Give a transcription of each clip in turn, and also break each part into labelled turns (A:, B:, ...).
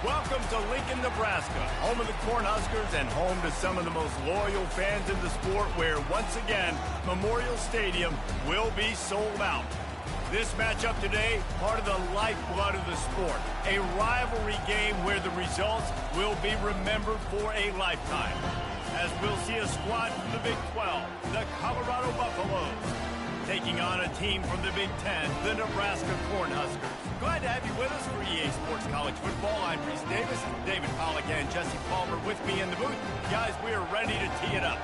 A: Welcome to Lincoln, Nebraska, home of the Cornhuskers and home to some of the most loyal fans in the sport where, once again, Memorial Stadium will be sold out. This matchup today, part of the lifeblood of the sport. A rivalry game where the results will be remembered for a lifetime. As we'll see a squad from the Big 12, the Colorado Buffaloes, taking on a team from the Big 10, the Nebraska Cornhuskers. Glad to have you with us for EA Sports College Football. I'm Reese Davis, David Pollack and Jesse Palmer with me in the booth. Guys, we are ready to tee it up.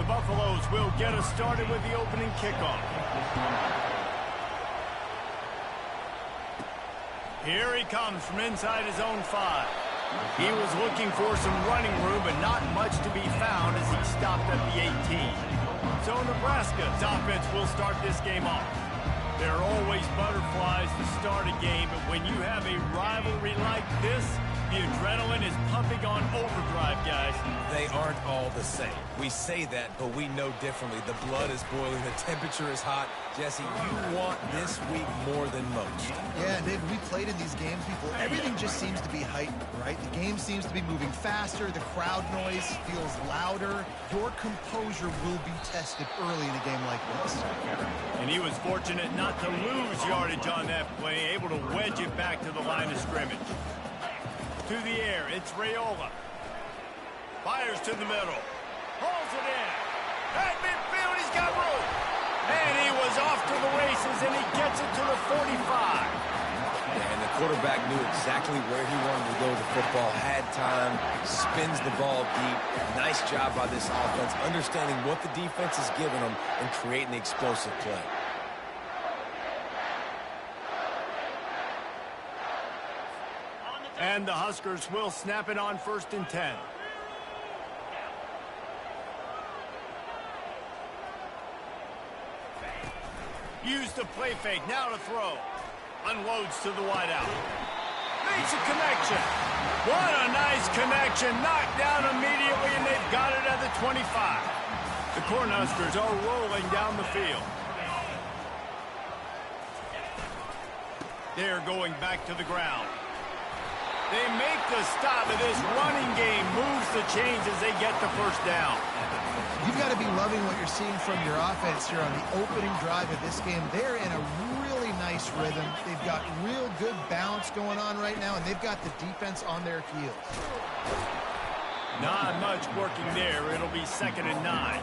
A: Buffaloes will get us started with the opening kickoff. Here he comes from inside his own 5. He was looking for some running room, but not much to be found as he stopped at the 18. So Nebraska's offense will start this game off. There are always butterflies to start a game, but when you have a rivalry like this, the adrenaline is pumping on overdrive, guys.
B: They aren't all the same. We say that, but we know differently. The blood is boiling. The temperature is hot. Jesse, you want this week more than most.
C: Yeah, David, we played in these games before. Everything just seems to be heightened, right? The game seems to be moving faster. The crowd noise feels louder. Your composure will be tested early in a game like this.
A: And he was fortunate not to lose yardage on that play, able to wedge it back to the line of scrimmage. To the air, it's Raiola. Fires to the middle. Pulls it in. At midfield, he's got room. And he was off to the races, and he gets it to the 45.
B: And the quarterback knew exactly where he wanted to go with the football, had time, spins the ball deep. Nice job by this offense, understanding what the defense is giving them and creating the explosive play.
A: And the Huskers will snap it on 1st and 10. Use the play fake, now to throw. Unloads to the wideout. Makes a connection. What a nice connection. Knocked down immediately, and they've got it at the 25. The Cornhuskers are rolling down the field. They're going back to the ground. They make the stop, and this running game moves the chains as they get the first down.
C: You've got to be loving what you're seeing from your offense here on the opening drive of this game. They're in a really nice rhythm. They've got real good balance going on right now, and they've got the defense on their heels.
A: Not much working there. It'll be 2nd and 9.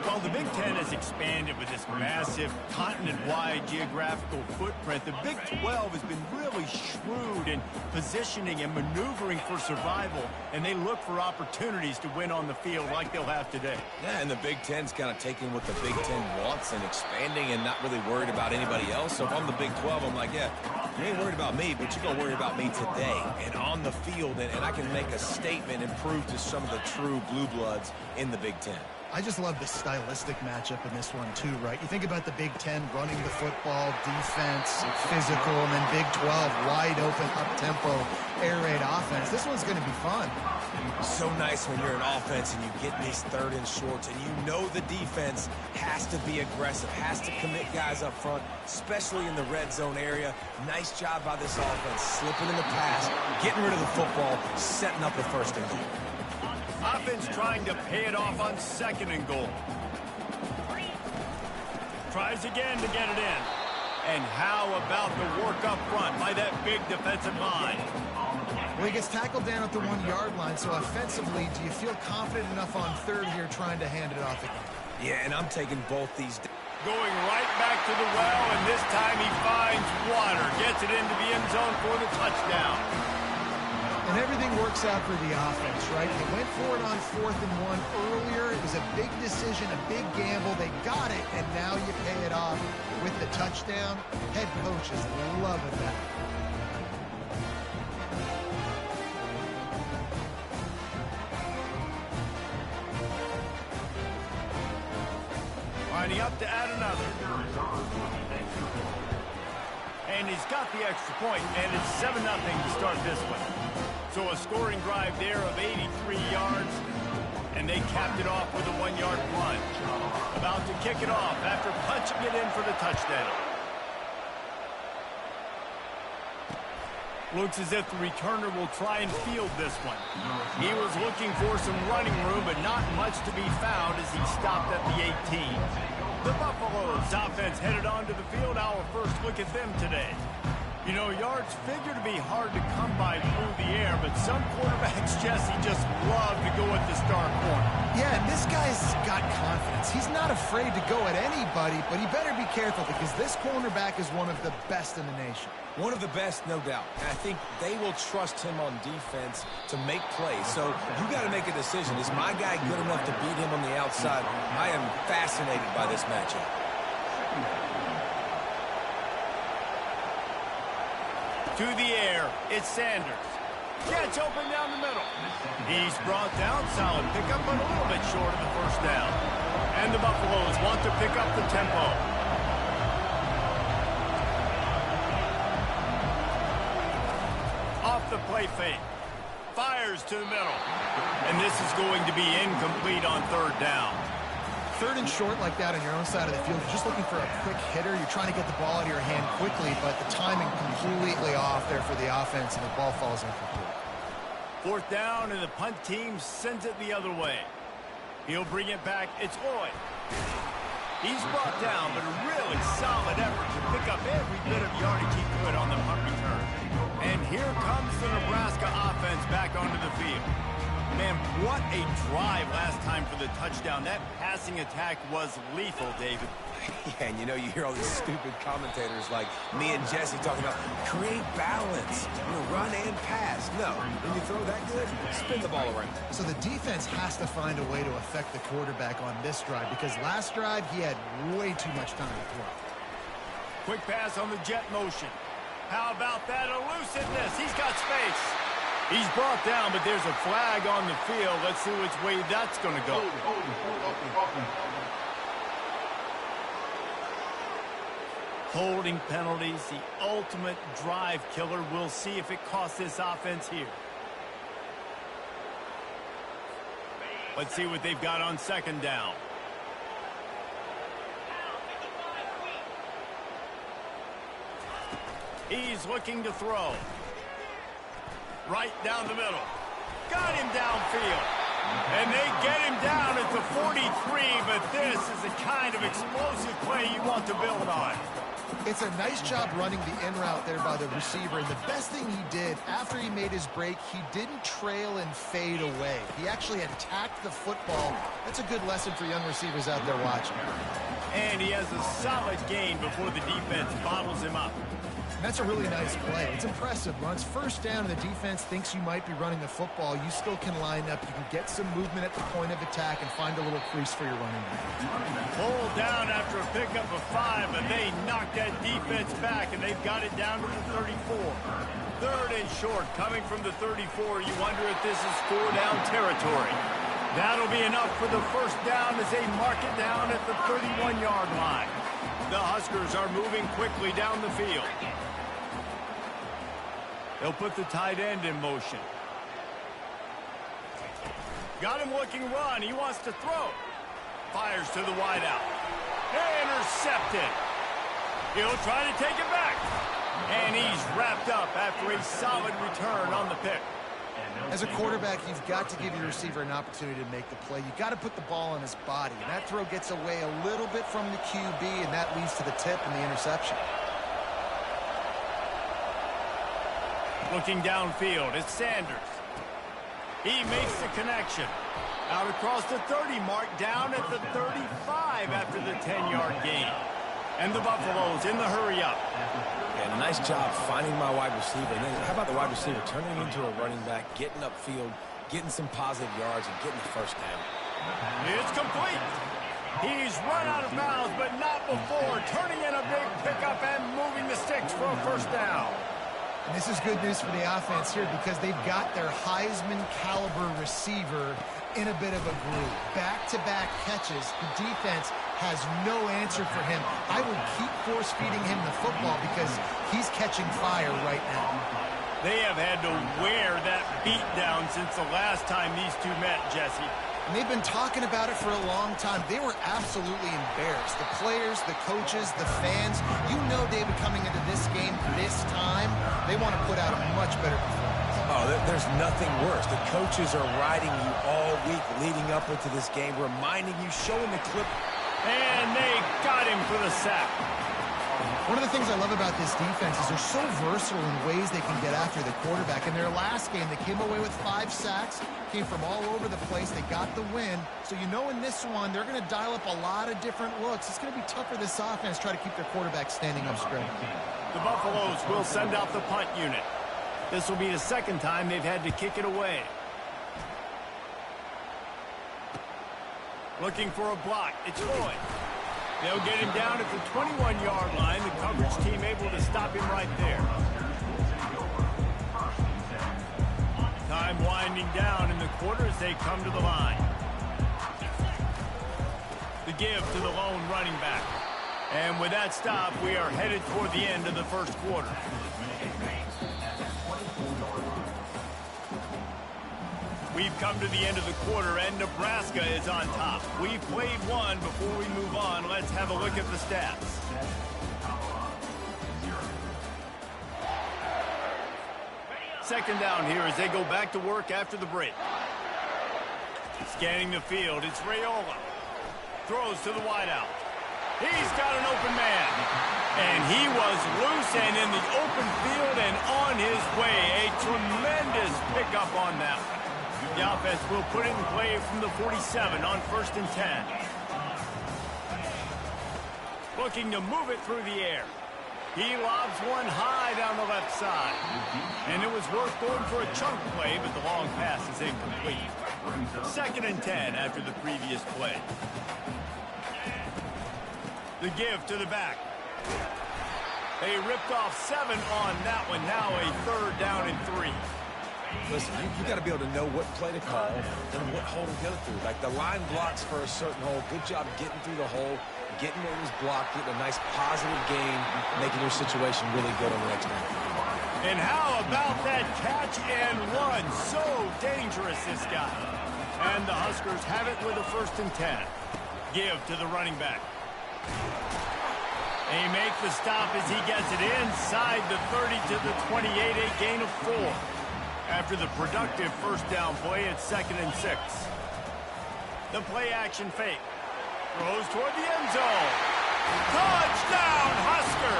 A: While the Big Ten has expanded with this massive continent-wide geographical footprint, the Big 12 has been really shrewd in positioning and maneuvering for survival, and they look for opportunities to win on the field like they'll have today.
B: Yeah, and the Big Ten's kind of taking what the Big Ten wants and expanding and not really worried about anybody else. So if I'm the Big 12, I'm like, yeah, you ain't worried about me, but you're going to worry about me today and on the field, and I can make a statement and prove to some of the true blue bloods in the Big Ten.
C: I just love the stylistic matchup in this one, too, right? You think about the Big Ten running the football, defense, physical, and then Big 12, wide open, up-tempo, air raid offense. This one's going to be fun.
B: So nice when you're an offense and you get these 3rd and shorts, and you know the defense has to be aggressive, has to commit guys up front, especially in the red zone area. Nice job by this offense, slipping in the pass, getting rid of the football, setting up the 1st and goal.
A: Offense trying to pay it off on 2nd and goal. Tries again to get it in. And how about the work up front by that big defensive line?
C: Well, he gets tackled down at the 1-yard line, so offensively, do you feel confident enough on 3rd here trying to hand it off again?
B: Yeah, and I'm taking both these.
A: Going right back to the well, and this time he finds water. Gets it into the end zone for the touchdown.
C: And everything works out for the offense, right? They went for it on 4th and 1 earlier. It was a big decision, a big gamble. They got it, and now you pay it off with the touchdown. Head coach is loving that. Lining up to add another.
A: and he's got the extra point, and it's 7-0 to start this one. So a scoring drive there of 83 yards, and they capped it off with a 1-yard plunge. About to kick it off after punching it in for the touchdown. Looks as if the returner will try and field this one. He was looking for some running room, but not much to be found as he stopped at the 18. The Buffaloes offense headed onto the field. Our first look at them today. You know, yards figure to be hard to come by through the air, but some quarterbacks, Jesse, just love to go at the star corner.
C: Yeah, and this guy's got confidence. He's not afraid to go at anybody, but he better be careful because this cornerback is one of the best in the nation.
B: One of the best, no doubt. And I think they will trust him on defense to make plays. So you got to make a decision. Is my guy good enough to beat him on the outside? I am fascinated by this matchup.
A: To the air, it's Sanders. Gets open down the middle. He's brought down, solid pickup, but a little bit short of the first down. And the Buffaloes want to pick up the tempo. Off the play fake. Fires to the middle. And this is going to be incomplete on third down.
C: Third and short like that on your own side of the field, you're just looking for a quick hitter. You're trying to get the ball out of your hand quickly, but the timing completely off there for the offense, and the ball falls incomplete.
A: Fourth down, and the punt team sends it the other way. He'll bring it back. It's Lloyd. He's brought down, but a really solid effort to pick up every bit of yardage he could on the punt return. And here comes the Nebraska offense back onto the field. Man, what a drive last time for the touchdown. That passing attack was lethal, David.
B: Yeah, and you know, you hear all these stupid commentators like me and Jesse talking about create balance, run and pass. No, when you throw that good, spin the ball around.
C: So the defense has to find a way to affect the quarterback on this drive because last drive he had way too much time to throw.
A: Quick pass on the jet motion. How about that elusiveness? He's got space. He's brought down, but there's a flag on the field. Let's see which way that's going to go. Holding penalties, the ultimate drive killer. We'll see if it costs this offense here. Let's see what they've got on second down. He's looking to throw. Right down the middle. Got him downfield. And they get him down at the 43, but this is the kind of explosive play you want to build on.
C: It's a nice job running the in route there by the receiver, and the best thing he did after he made his break, he didn't trail and fade away. He actually attacked the football. That's a good lesson for young receivers out there watching.
A: And he has a solid gain before the defense bottles him up.
C: That's a really nice play. It's impressive. Runs first down and the defense thinks you might be running the football. You still can line up. You can get some movement at the point of attack and find a little crease for your running back.
A: Pulled down after a pickup of 5, but they knocked that defense back, and they've got it down to the 34. Third and short coming from the 34. You wonder if this is 4-down territory. That'll be enough for the first down as they mark it down at the 31-yard line. The Huskers are moving quickly down the field. They'll put the tight end in motion. Got him looking run. He wants to throw. Fires to the wideout. Intercepted. He'll try to take it back. And he's wrapped up after a solid return on the pick.
C: As a quarterback, you've got to give your receiver an opportunity to make the play. You've got to put the ball on his body. And that throw gets away a little bit from the QB, and that leads to the tip and the interception.
A: Looking downfield, it's Sanders. He makes the connection. Out across the 30 mark, down at the 35 after the 10-yard gain. And the Buffaloes in the hurry-up.
B: Yeah, nice job finding my wide receiver. And then how about the wide receiver turning him into a running back, getting upfield, getting some positive yards, and getting the first down.
A: It's complete. He's run out of bounds, but not before. Turning in a big pickup and moving the sticks for a first down.
C: And this is good news for the offense here because they've got their Heisman-caliber receiver in a bit of a groove. Back-to-back catches. The defense has no answer for him. I would keep force-feeding him the football because he's catching fire right now.
A: They have had to wear that beat down since the last time these two met, Jesse.
C: And they've been talking about it for a long time. They were absolutely embarrassed. The players, the coaches, the fans. You know, David, coming into this game this time, they want to put out a much better performance.
B: Oh, there's nothing worse. The coaches are riding you all week leading up into this game, reminding you, showing the clip.
A: And they got him for the sack.
C: One of the things I love about this defense is they're so versatile in ways they can get after the quarterback. In their last game, they came away with 5 sacks, came from all over the place. They got the win. So you know in this one, they're going to dial up a lot of different looks. It's going to be tough for this offense to try to keep their quarterback standing up straight.
A: The Buffaloes will send out the punt unit. This will be the second time they've had to kick it away. Looking for a block. It's Floyd. They'll get him down at the 21-yard line. The coverage team able to stop him right there. Time winding down in the quarter as they come to the line. The give to the lone running back. And with that stop, we are headed toward the end of the first quarter. We've come to the end of the quarter, and Nebraska is on top. We've played one. Before we move on, let's have a look at the stats. Second down here as they go back to work after the break. Scanning the field, it's Raiola. Throws to the wideout. He's got an open man. And he was loose and in the open field and on his way. A tremendous pickup on that one. The offense will put it in play from the 47 on 1st and 10. Looking to move it through the air. He lobs one high down the left side. And it was worth going for a chunk play, but the long pass is incomplete. 2nd and 10 after the previous play. The give to the back. They ripped off 7 on that one. Now a 3rd down and 3.
B: Listen, you got to be able to know what play to call and what hole to go through. Like the line blocks for a certain hole. Good job getting through the hole, getting what was blocked, getting a nice positive gain, making your situation really good on the next down.
A: And how about that catch and run? So dangerous, this guy. And the Huskers have it with a 1st and 10. Give to the running back. They make the stop as he gets it inside the 30 to the 28, a gain of 4. After the productive 1st down play, it's 2nd and 6. The play action fake. Throws toward the end zone. Touchdown, Husker!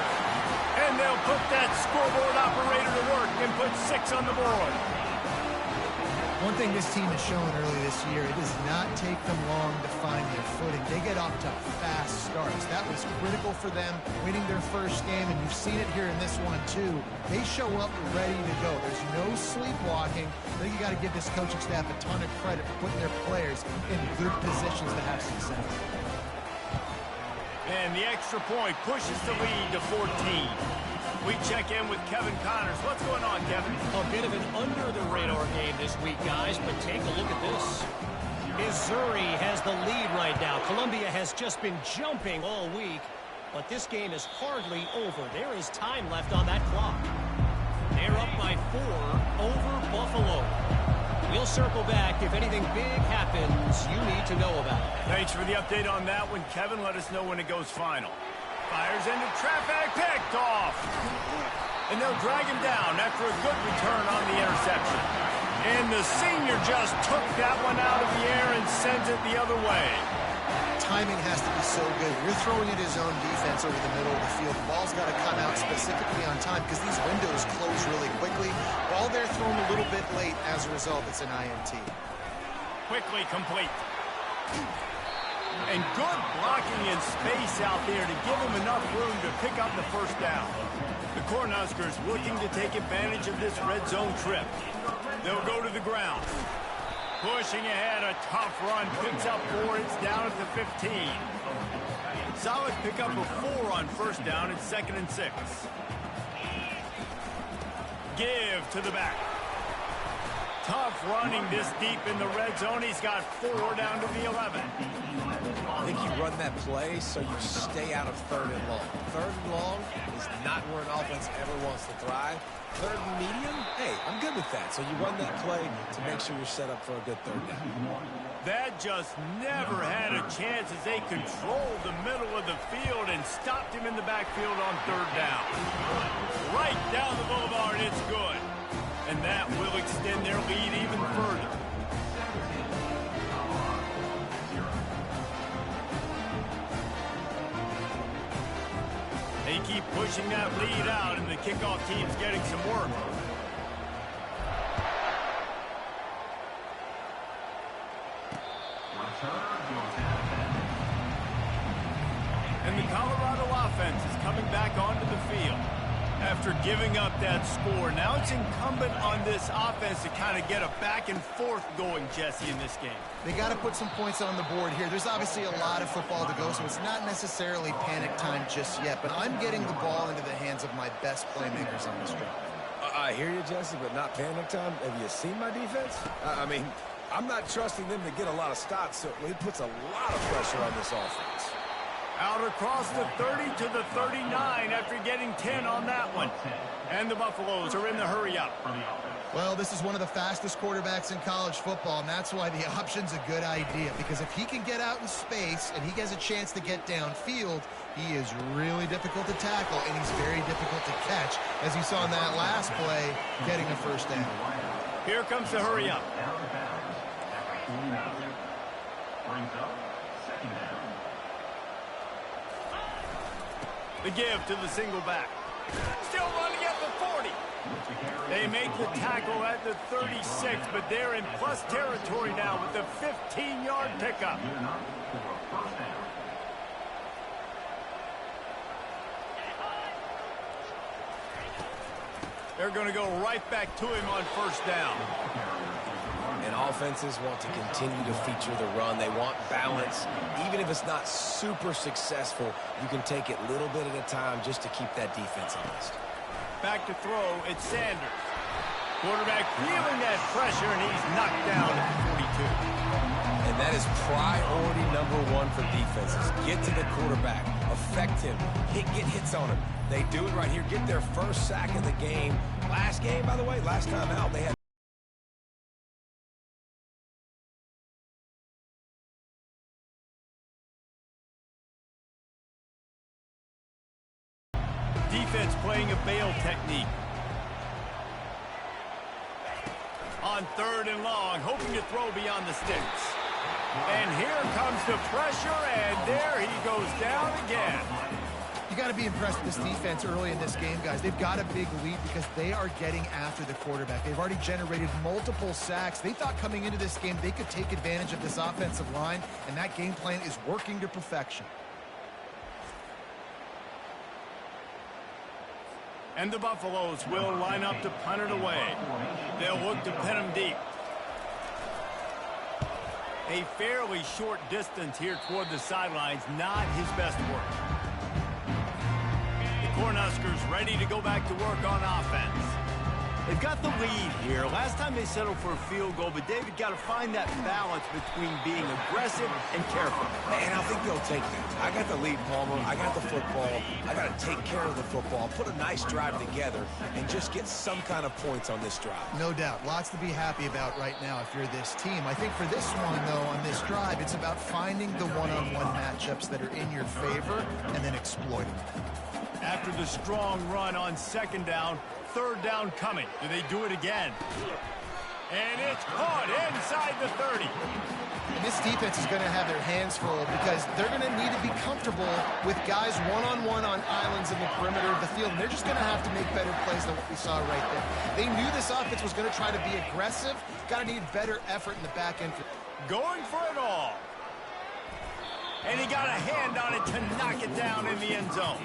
A: And they'll put that scoreboard operator to work and put 6 on the board.
C: One thing this team has shown early this year, it does not take them long to find their footing. They get off to fast starts. That was critical for them, winning their first game, and you've seen it here in this one too. They show up ready to go. There's no sleepwalking. I think you got to give this coaching staff a ton of credit for putting their players in good positions to have success.
A: And the extra point pushes the lead to 14. We check in with Kevin Connors. What's going on, Kevin?
D: A bit of an under-the-radar game this week, guys, but take a look at this. Missouri has the lead right now. Columbia has just been jumping all week, but this game is hardly over. There is time left on that clock. They're up by 4 over Buffalo. We'll circle back if anything big happens you need to know about.
A: Thanks for the update on that one, Kevin. Let us know when it goes final. Fires into traffic, picked off. And they'll drag him down after a good return on the interception. And the senior just took that one out of the air and sends it the other way.
C: Timing has to be so good. You're throwing at his own defense over the middle of the field. The ball's got to come out specifically on time because these windows close really quickly. Ball there thrown a little bit late. As a result, it's an INT.
A: Quickly complete. And good blocking in space out there to give him enough room to pick up the 1st down. The Cornhuskers looking to take advantage of this red zone trip. They'll go to the ground. Pushing ahead, a tough run, picks up 4, it's down at the 15. Solid pickup of 4 on 1st down, it's 2nd and 6. Give to the back. Tough running this deep in the red zone. He's got 4 down to the 11.
B: I think you run that play so you stay out of 3rd and long. 3rd and long is not where an offense ever wants to thrive. 3rd and medium, hey, I'm good with that. So you run that play to make sure you're set up for a good 3rd down.
A: That just never had a chance as they controlled the middle of the field and stopped him in the backfield on 3rd down. Right down the boulevard, it's good. And that will extend their lead even further. They keep pushing that lead out, and the kickoff team's getting some work. And the Colorado offense is coming back onto the field. After giving up that score, now it's incumbent on this offense to kind of get a back and forth going, Jesse, in this game.
C: They got to put some points on the board here. There's obviously a lot of football to go, so it's not necessarily panic time just yet, but I'm getting the ball into the hands of my best playmakers on this drive.
B: I hear you, Jesse, but not panic time. Have you seen my defense? I mean, I'm not trusting them to get a lot of stops, so it puts a lot of pressure on this offense.
A: Out across the 30 to the 39 after getting 10 on that one. And the Buffaloes are in the hurry-up.
C: Well, this is one of the fastest quarterbacks in college football, and that's why the option's a good idea. Because if he can get out in space and he has a chance to get downfield, he is really difficult to tackle, and he's very difficult to catch. As you saw in that last play, getting a first down.
A: Here comes the hurry-up.
E: Brings up 2nd down.
A: The give to the single back. Still running at the 40. They make the tackle at the 36, but they're in plus territory now with the 15-yard pickup. They're going to go right back to him on 1st down.
B: And offenses want to continue to feature the run. They want balance. Even if it's not super successful, you can take it little bit at a time just to keep that defense honest.
A: Back to throw, it's Sanders. Quarterback feeling that pressure, and he's knocked down at the 42.
B: And that is priority #1 for defenses. Get to the quarterback. Affect him. Get hits on him. They do it right here. Get their first sack of the game. Last game, by the way, last time out, they had
A: defense playing a bail technique. On 3rd and long, hoping to throw beyond the sticks. And here comes the pressure, and there he goes down again.
C: You got to be impressed with this defense early in this game, guys. They've got a big lead because they are getting after the quarterback. They've already generated multiple sacks. They thought coming into this game they could take advantage of this offensive line, and that game plan is working to perfection.
A: And the Buffaloes will line up to punt it away. They'll look to pin him deep. A fairly short distance here toward the sidelines, not his best work. The Cornhuskers ready to go back to work on offense. They've got the lead here. Last time they settled for a field goal, but David got to find that balance between being aggressive and careful.
B: And I think they'll take that. I got the lead, Palmer. I got the football. I got to take care of the football, put a nice drive together, and just get some kind of points on this drive.
C: No doubt. Lots to be happy about right now if you're this team. I think for this one, though, on this drive, it's about finding the one-on-one matchups that are in your favor and then exploiting them.
A: After the strong run on 2nd down, 3rd down coming. Do they do it again? And it's caught inside the 30.
C: And this defense is going to have their hands full because they're going to need to be comfortable with guys one-on-one on islands in the perimeter of the field. And they're just going to have to make better plays than what we saw right there. They knew this offense was going to try to be aggressive. Got to need better effort in the back end.
A: Going for it all. And he got a hand on it to knock it down in the end zone.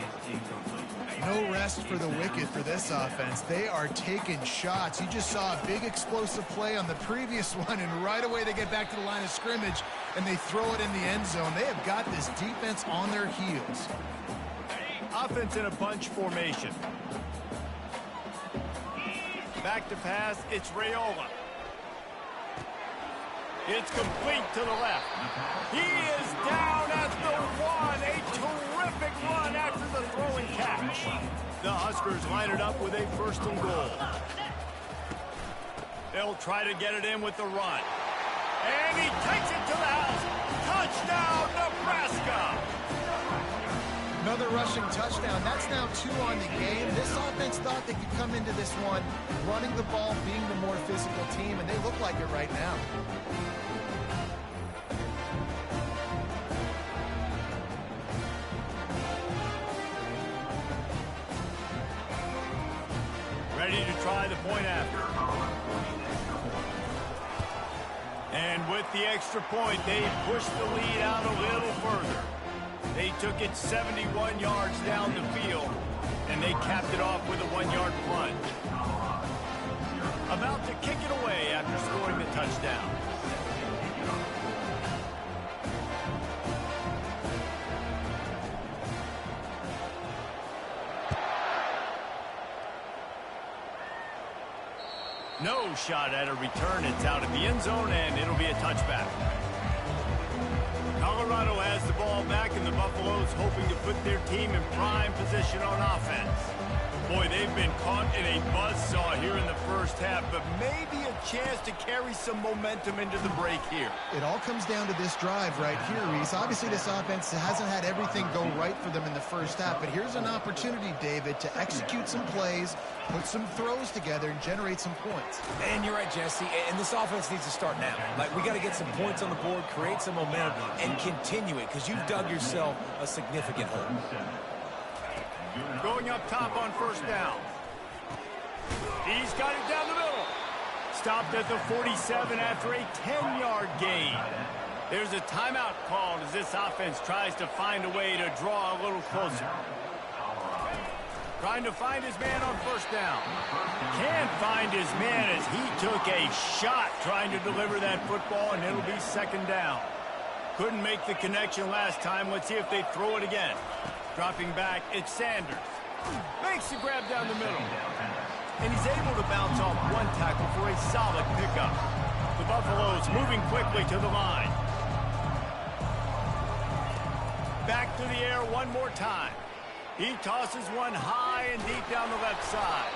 C: No rest for the wicked for this offense. They are taking shots. You just saw a big explosive play on the previous one, and right away they get back to the line of scrimmage, and they throw it in the end zone. They have got this defense on their heels.
A: Offense in a bunch formation. Back to pass, it's Raiola. It's complete to the left. He is down at the 1. A terrific run after the throwing catch. The Huskers line it up with a 1st and goal. They'll try to get it in with the run. And he takes it to the house. Touchdown, Nebraska!
C: Another rushing touchdown. That's now 2 on the game. This offense thought they could come into this one running the ball, being the more physical team, and they look like it right now.
A: Ready to try the point after. And with the extra point, they pushed the lead out a little further. They took it 71 yards down the field, and they capped it off with a 1-yard plunge. About to kick it away after scoring the touchdown. No shot at a return. It's out of the end zone, and it'll be a touchback. Colorado has the ball back, and the Buffaloes hoping to put their team in prime position on offense. Boy, they've been caught in a buzzsaw here in the first half, but maybe a chance to carry some momentum into the break here.
C: It all comes down to this drive right here, Reese. Obviously, this offense hasn't had everything go right for them in the first half, but here's an opportunity, David, to execute some plays, put some throws together, and generate some points.
B: And you're right, Jesse, and this offense needs to start now. Like, we got to get some points on the board, create some momentum, and continue it, because you've dug yourself a significant hole.
A: Going up top on 1st down. He's got it down the middle. Stopped at the 47 after a 10-yard gain. There's a timeout called as this offense tries to find a way to draw a little closer. Trying to find his man on 1st down. Can't find his man as he took a shot trying to deliver that football, and it'll be 2nd down. Couldn't make the connection last time. Let's see if they throw it again. Dropping back, it's Sanders. Makes the grab down the middle. And he's able to bounce off 1 tackle for a solid pickup. The Buffaloes moving quickly to the line. Back to the air one more time. He tosses one high and deep down the left side.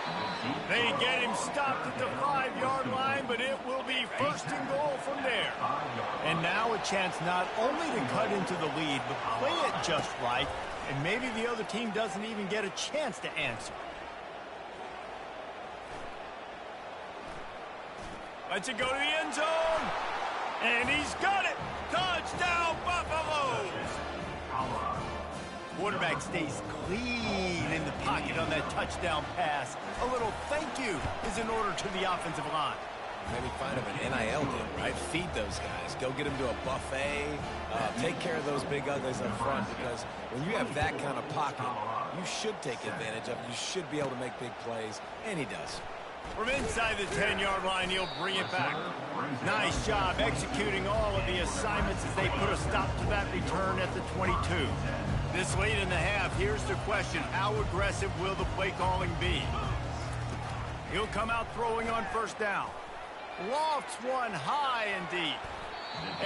A: They get him stopped at the 5-yard line, but it will be 1st and goal from there. And now a chance not only to cut into the lead, but play it just right, and maybe the other team doesn't even get a chance to answer. Lets it go to the end zone. And he's got it. Touchdown, Buffaloes. Quarterback stays clean in the pocket on that touchdown pass. A little thank you is in order to the offensive line.
B: Maybe find him an NIL deal, right? Feed those guys. Go get them to a buffet. Take care of those big uglies up front, because when you have that kind of pocket, you should take advantage of it. You should be able to make big plays, and he does.
A: From inside the 10-yard line, he'll bring it back. Nice job executing all of the assignments as they put a stop to that return at the 22. This late in the half, here's the question. How aggressive will the play calling be? He'll come out throwing on 1st down. Lofts one high and deep.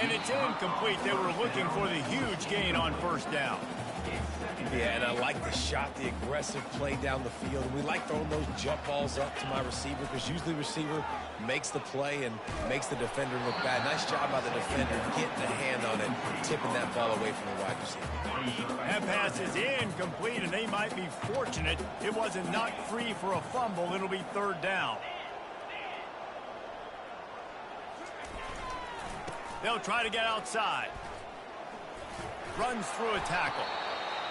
A: And it's incomplete. They were looking for the huge gain on 1st down.
B: Yeah, and I like the shot, the aggressive play down the field. And we like throwing those jump balls up to my receiver, because usually the receiver makes the play and makes the defender look bad. Nice job by the defender getting a hand on it, tipping that ball away from the wide receiver.
A: That pass is incomplete, and they might be fortunate it wasn't knocked free for a fumble. It'll be 3rd down. They'll try to get outside. Runs through a tackle.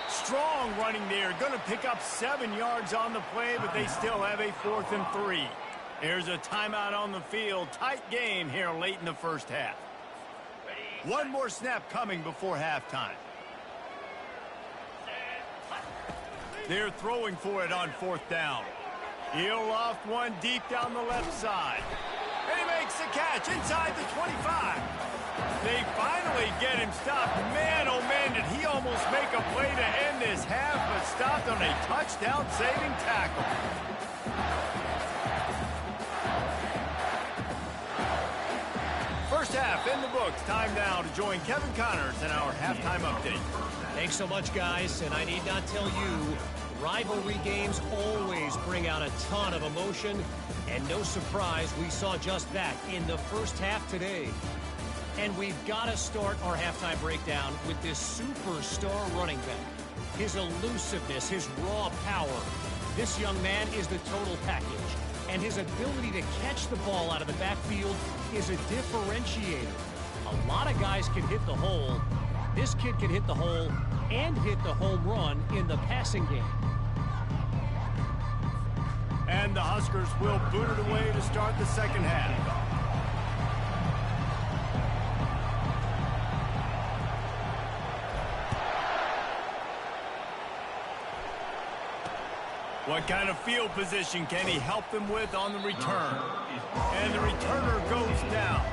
A: Strong running there. Going to pick up 7 yards on the play, but they still have a 4th and 3. Here's a timeout on the field. Tight game here late in the first half. One more snap coming before halftime. They're throwing for it on 4th down. He'll loft one deep down the left side. And he makes the catch inside the 25. They finally get him stopped. Man, oh man, did he almost make a play to end this half, but stopped on a touchdown-saving tackle. First half half in the books. Time now to join Kevin Connors in our halftime update.
D: Thanks so much, guys, and I need not tell you, rivalry games always bring out a ton of emotion, and no surprise, we saw just that in the first half today. And we've got to start our halftime breakdown with this superstar running back. His elusiveness, his raw power. This young man is the total package. And his ability to catch the ball out of the backfield is a differentiator. A lot of guys can hit the hole. This kid can hit the hole and hit the home run in the passing game.
A: And the Huskers will boot it away to start the second half. What kind of field position can he help them with on the return? And the returner goes down.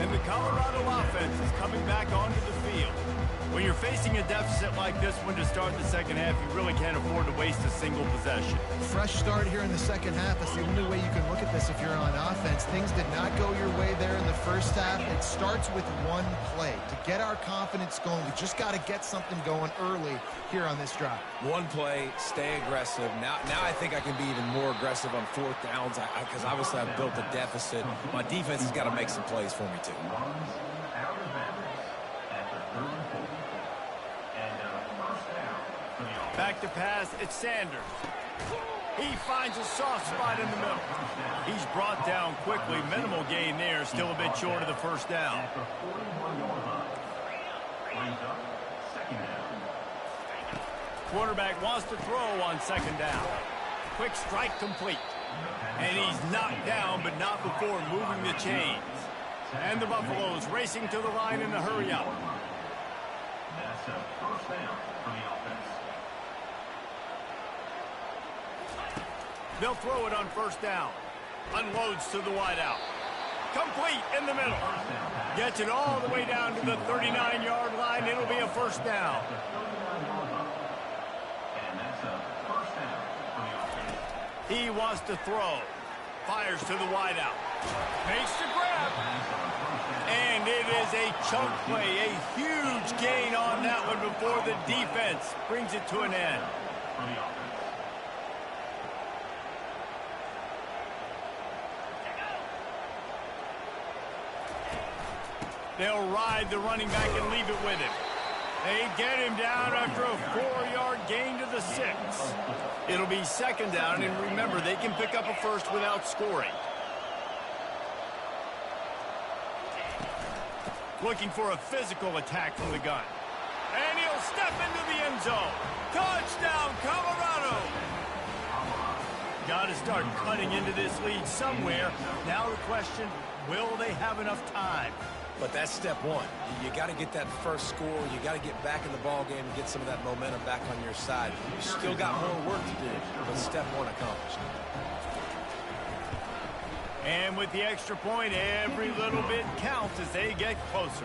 A: And the Colorado offense is coming back onto the field. When you're facing a deficit like this one to start the second half, you really can't afford to waste a single possession.
C: Fresh start here in the second half. That's the only way you can look at this if you're on offense. Things did not go your way there in the first half. It starts with one play. To get our confidence going, we just got to get something going early here on this drive.
B: One play, stay aggressive. Now I think I can be even more aggressive on fourth downs because obviously I've built a deficit. My defense has got to make some plays for me, too.
A: Back to pass, it's Sanders. He finds a soft spot in the middle. He's brought down quickly. Minimal gain there, still a bit short of the first down. Quarterback wants to throw on second down. Quick strike complete. And he's knocked down, but not before moving the chains. And the Buffaloes racing to the line in the hurry up.
E: That's a first down for the offense.
A: They'll throw it on first down. Unloads to the wideout. Complete in the middle. Gets it all the way down to the 39-yard line. It'll be a first down.
E: And that's a first down for the offense.
A: He wants to throw. Fires to the wideout. Makes the grab. And it is a chunk play. A huge gain on that one before the defense brings it to an end.
E: For the offense.
A: They'll ride the running back and leave it with him. They get him down after a 4-yard gain to the 6. It'll be second down, and remember, they can pick up a first without scoring. Looking for a physical attack from the gun. And he'll step into the end zone. Touchdown, Colorado! Got to start cutting into this lead somewhere. Now the question, will they have enough time?
B: But that's step one. You got to get that first score. You got to get back in the ball game and get some of that momentum back on your side. You still got more work to do, but step one accomplished.
A: And with the extra point, every little bit counts as they get closer.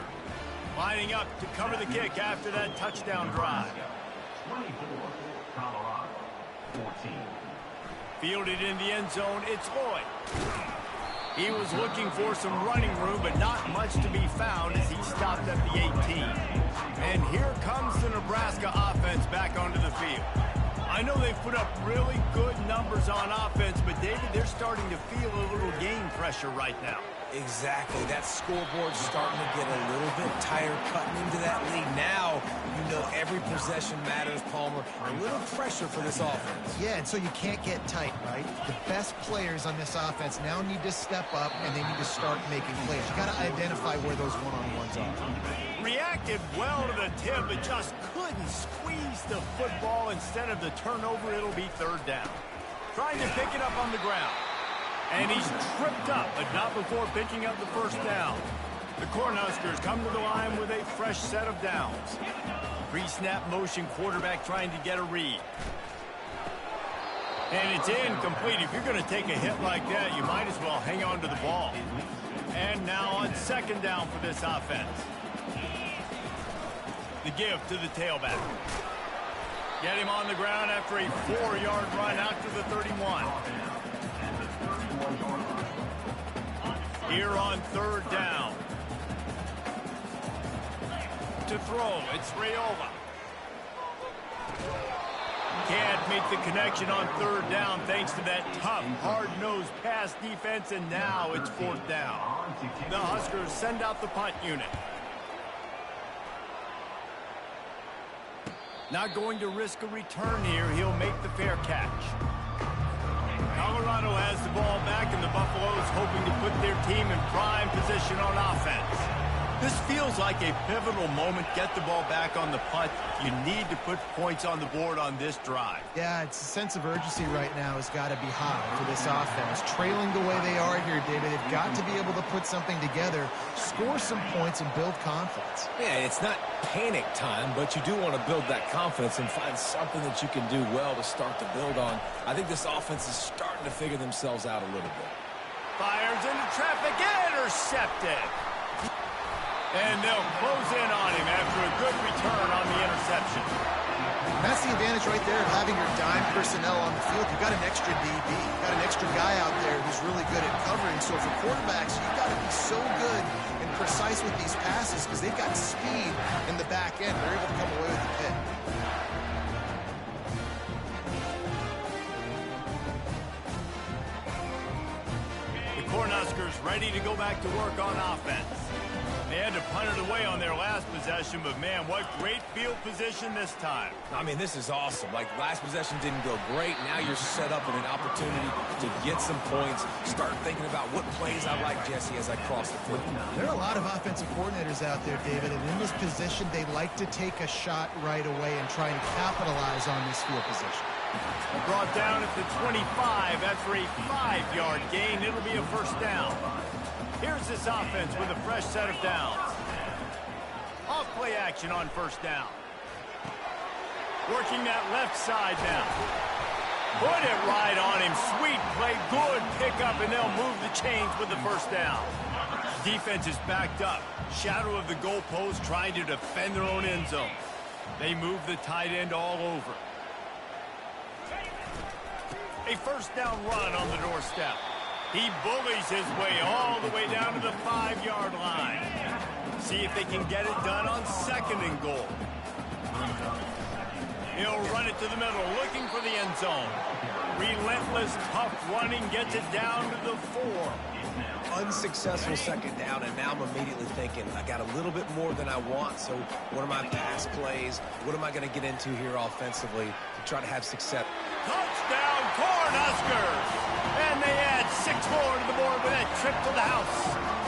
A: Lining up to cover the kick after that touchdown drive.
E: 24, Colorado, 14.
A: Fielded in the end zone, it's Lloyd. He was looking for some running room, but not much to be found as he stopped at the 18. And here comes the Nebraska offense back onto the field. I know they've put up really good numbers on offense, but David, they're starting to feel a little game pressure right now.
B: Exactly. That scoreboard's starting to get a little bit tired cutting into that lead. Now, you know every possession matters, Palmer. A little pressure for this offense.
C: Yeah, and so you can't get tight, right? The best players on this offense now need to step up, and they need to start making plays. You got to identify where those one-on-ones are.
A: Reacted well to the tip, but just couldn't squeeze the football. Instead of the turnover, it'll be third down. Trying to pick it up on the ground. And he's tripped up, but not before picking up the first down. The Cornhuskers come to the line with a fresh set of downs. Pre-snap motion, quarterback trying to get a read. And it's incomplete. If you're going to take a hit like that, you might as well hang on to the ball. And now on second down for this offense. The give to the tailback. Get him on the ground after a 4-yard run out to the 31. Here on third down. To throw, it's Raiola. Can't make the connection on third down thanks to that tough, hard-nosed pass defense, and now it's fourth down. The Huskers send out the punt unit. Not going to risk a return here. He'll make the fair catch. Colorado has the ball back, and the Buffaloes hoping to put their team in prime position on offense. This feels like a pivotal moment. Get the ball back on the punt. You need to put points on the board on this drive.
C: Yeah, it's a sense of urgency right now has got to be high for this offense. Trailing the way they are here, David, they've got to be able to put something together, score some points, and build confidence.
B: Yeah, it's not panic time, but you do want to build that confidence and find something that you can do well to start to build on. I think this offense is starting to figure themselves out a little bit.
A: Fires into traffic, intercepted. And they'll close in on him after a good return on the interception.
C: That's the advantage right there of having your dime personnel on the field. You've got an extra DB. You've got an extra guy out there who's really good at covering. So for quarterbacks, you've got to be so good and precise with these passes because they've got speed in the back end. They're able to come away with the pick.
A: The Cornhuskers ready to go back to work on offense. They had to punt it away on their last possession, but man, what great field position this time.
B: I mean, this is awesome. Like, last possession didn't go great. Now you're set up with an opportunity to get some points. Start thinking about what plays I like, Jesse, as I cross the field.
C: There are a lot of offensive coordinators out there, David, and in this position, they like to take a shot right away and try and capitalize on this field position.
A: Brought down at the 25 after a 5-yard gain. It'll be a first down. Here's this offense with a fresh set of downs. Off play action on first down. Working that left side now. Put it right on him. Sweet play, good pickup, and they'll move the chains with the first down. Defense is backed up. Shadow of the goalpost trying to defend their own end zone. They move the tight end all over. A first down run on the doorstep. He bullies his way all the way down to the 5-yard line. See if they can get it done on second and goal. He'll run it to the middle, looking for the end zone. Relentless, tough running, gets it down to the 4.
B: Unsuccessful second down, and now I'm immediately thinking, I got a little bit more than I want, so what are my pass plays? What am I going to get into here offensively to try to have success?
A: Touchdown, Cornhuskers! And they add 6 more to the board with that trip to the house.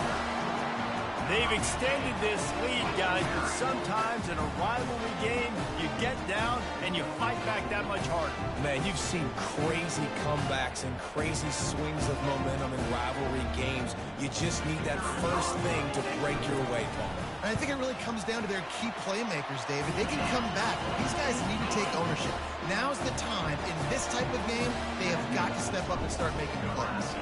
A: They've extended this lead, guys, but sometimes in a rivalry game, you get down and you fight back that much harder.
B: Man, you've seen crazy comebacks and crazy swings of momentum in rivalry games. You just need that first thing to break your way, Paul.
C: And I think it really comes down to their key playmakers, David. They can come back. These guys need to take ownership. Now's the time. In this type of game, they have got to step up and start making plays.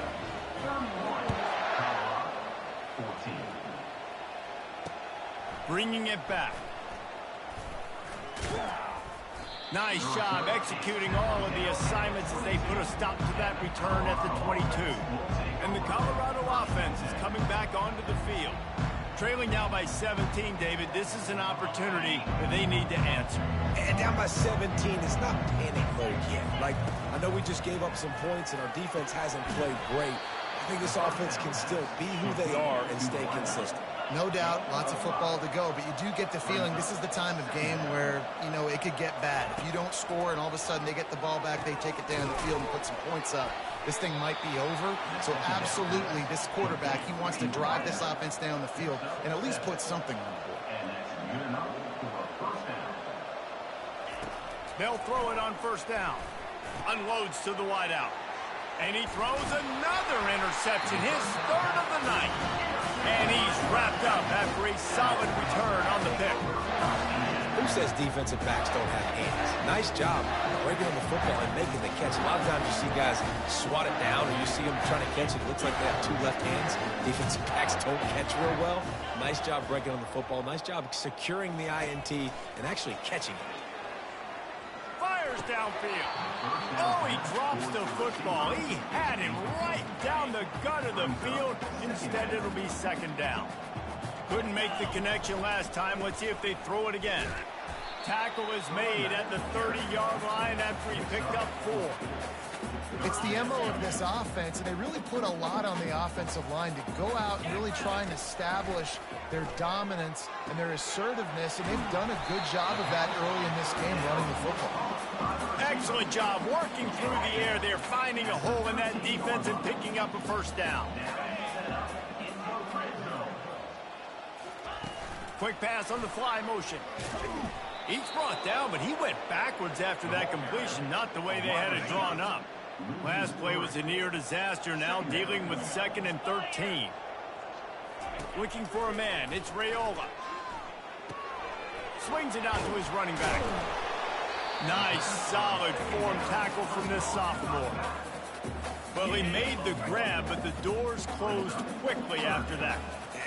A: Bringing it back. Nice job executing all of the assignments as they put a stop to that return at the 22. And the Colorado offense is coming back onto the field. Trailing now by 17, David. This is an opportunity that they need to answer.
B: And down by 17 is not panic mode yet. Like, I know we just gave up some points and our defense hasn't played great. I think this offense can still be who they are and stay consistent.
C: No doubt, lots of football to go, but you do get the feeling this is the time of game where, you know, it could get bad. If you don't score and all of a sudden they get the ball back, they take it down the field and put some points up, this thing might be over. So absolutely, this quarterback, he wants to drive this offense down the field and at least put something on the board.
A: They'll throw it on first down. Unloads to the wideout. And he throws another interception, his third of the night. And he's wrapped up after a solid return on the pick.
B: Who says defensive backs don't have hands? Nice job breaking on the football and making the catch. A lot of times you see guys swat it down or you see them trying to catch it. It looks like they have 2 left hands. Defensive backs don't catch real well. Nice job breaking on the football. Nice job securing the INT and actually catching it.
A: Fires downfield. Oh, he drops the football. He had him right down the gut of the field. Instead, it'll be second down. Couldn't make the connection last time. Let's see if they throw it again. Tackle is made at the 30-yard line after he picked up 4.
C: It's the MO of this offense, and they really put a lot on the offensive line to go out and really try and establish their dominance and their assertiveness, and they've done a good job of that early in this game running the football.
A: Excellent job working through the air there, finding a hole in that defense and picking up a first down. Quick pass on the fly motion. He's brought down, but he went backwards after that completion, not the way they had it drawn up. Last play was a near disaster, now dealing with 2nd and 13. Looking for a man, it's Raiola. Swings it out to his running back. Nice, solid form tackle from this sophomore. Well, he made the grab, but the doors closed quickly after that.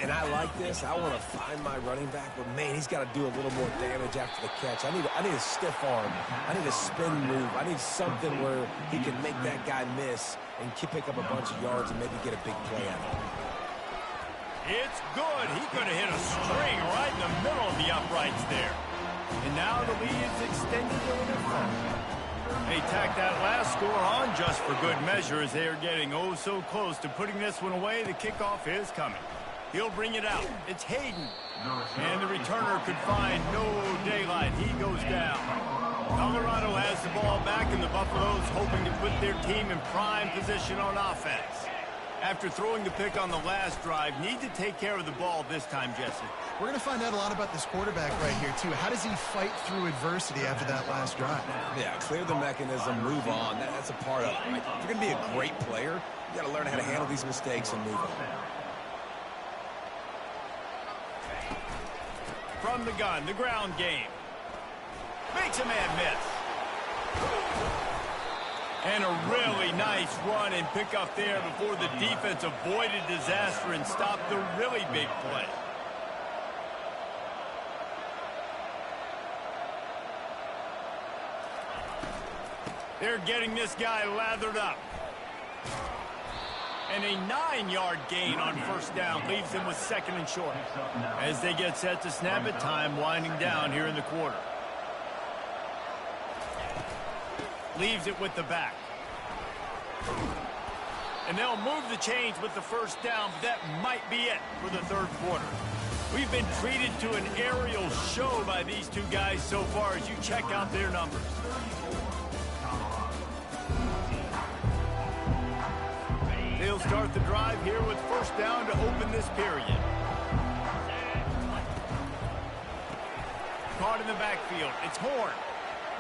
B: And I like this. I want to find my running back, but man, he's got to do a little more damage after the catch. I need a stiff arm. I need a spin move. I need something where he can make that guy miss and pick up a bunch of yards and maybe get a big play out of it.
A: It's good. He could have hit a string right in the middle of the uprights there. And now the lead is extended a little further. They tack that last score on just for good measure as they are getting oh so close to putting this one away. The kickoff is coming. He'll bring it out. It's Hayden. And the returner could find no daylight. He goes down. Colorado has the ball back, and the Buffaloes hoping to put their team in prime position on offense. After throwing the pick on the last drive, need to take care of the ball this time, Jesse.
C: We're going to find out a lot about this quarterback right here, too. How does he fight through adversity after that last drive?
B: Yeah, clear the mechanism, move on. That's a part of it. Right? If you're going to be a great player, you got to learn how to handle these mistakes and move on.
A: From the gun, the ground game. Makes a man miss. And a really nice run and pick up there before the defense avoided disaster and stopped the really big play. They're getting this guy lathered up. And a 9-yard gain on first down leaves them with 2nd and short. As they get set to snap it, time winding down here in the quarter. Leaves it with the back. And they'll move the chains with the first down, but that might be it for the third quarter. We've been treated to an aerial show by these two guys so far as you check out their numbers. They'll start the drive here with first down to open this period. Caught in the backfield. It's Horn.